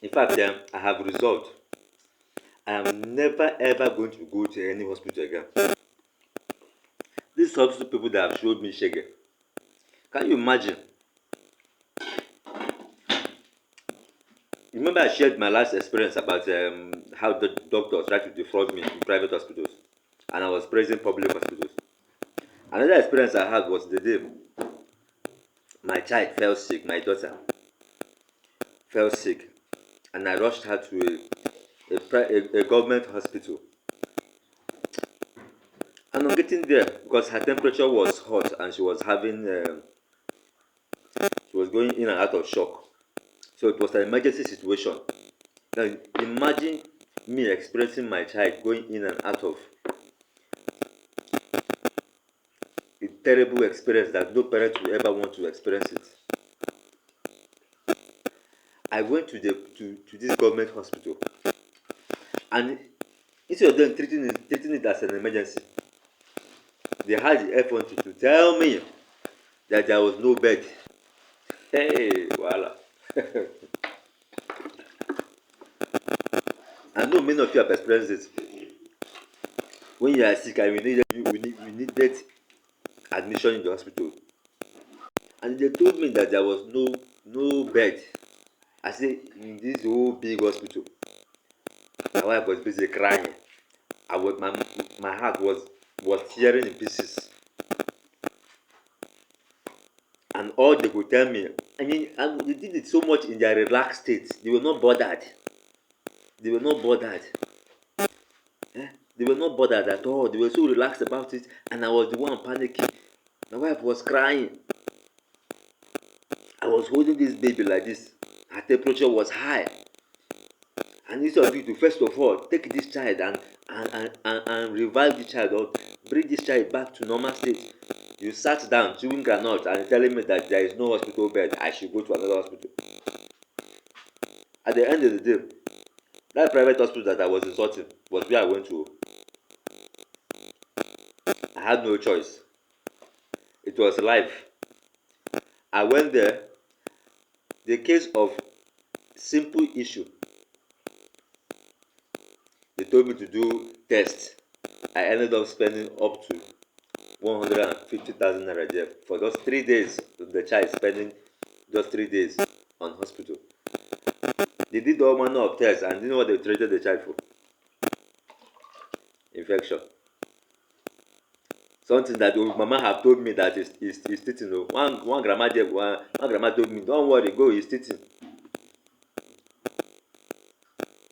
In fact, I have resolved I am never ever going to go to any hospital again. These hospital people that have showed me shege. Can you imagine? Remember I shared my last experience about how the doctors tried to defraud me in private hospitals, and I was praising public hospitals. Another experience I had was the day my child fell sick, my daughter fell sick, and I rushed her to a government hospital. And on getting there, because her temperature was hot and she was going in and out of shock, so it was an emergency situation. Now imagine me experiencing my child going in and out of a terrible experience that no parent will ever want to experience it. I went to this government hospital, and instead of them treating it as an emergency, they had the effort to tell me that there was no bed. Hey, voila. I know many of you have experienced this. When you are sick and we needed admission in the hospital, and they told me that there was no bed. I say in this whole big hospital. My wife was busy crying. My heart was tearing in pieces. And all they could tell me, I mean, and they did it so much in their relaxed state. They were not bothered. They were not bothered. Eh? They were not bothered at all. They were so relaxed about it, and I was the one panicking. My wife was crying. I was holding this baby like this. Her temperature was high. And instead of you to first of all take this child and revive the child or bring this child back to normal state, you sat down chewing groundnut and telling me that there is no hospital bed, I should go to another hospital. At the end of the day, that private hospital that I was insulting was where I went to. I had no choice. It was life. I went there. The case of simple issue, they told me to do test. I ended up spending up to 150,000 naira there for just 3 days. The child spending just 3 days on hospital. They did all manner of tests, and you know what they treated the child for? Infection. Something that the mama have told me that is teething. Oh. One grandma there, one grandma told me, don't worry, go, he's teething.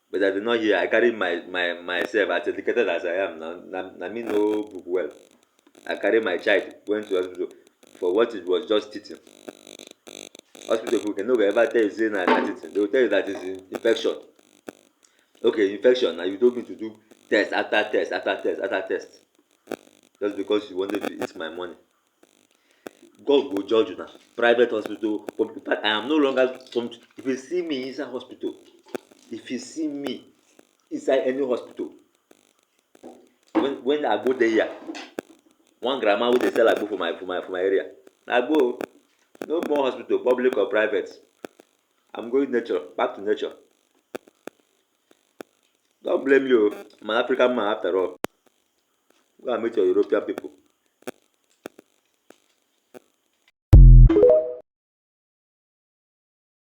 But I did not hear. I carried myself as educated as I am. Now me no book well. I carried my child, went to hospital for what it was just teething. Hospital people can never ever tell you say na teething. They will tell you that it's infection. Okay, infection. Now you told me to do test after test after test after test. Just because you wanted to eat my money. God will judge you now. Private hospital, public. I am no longer some. If you see me inside hospital, if you see me inside any hospital, when I go there, one grandma wey dey sell agbo for my area, I go. No more hospital, public or private. I'm going nature, back to nature. Don't blame you. I'm an African man after all. Go and meet your European people.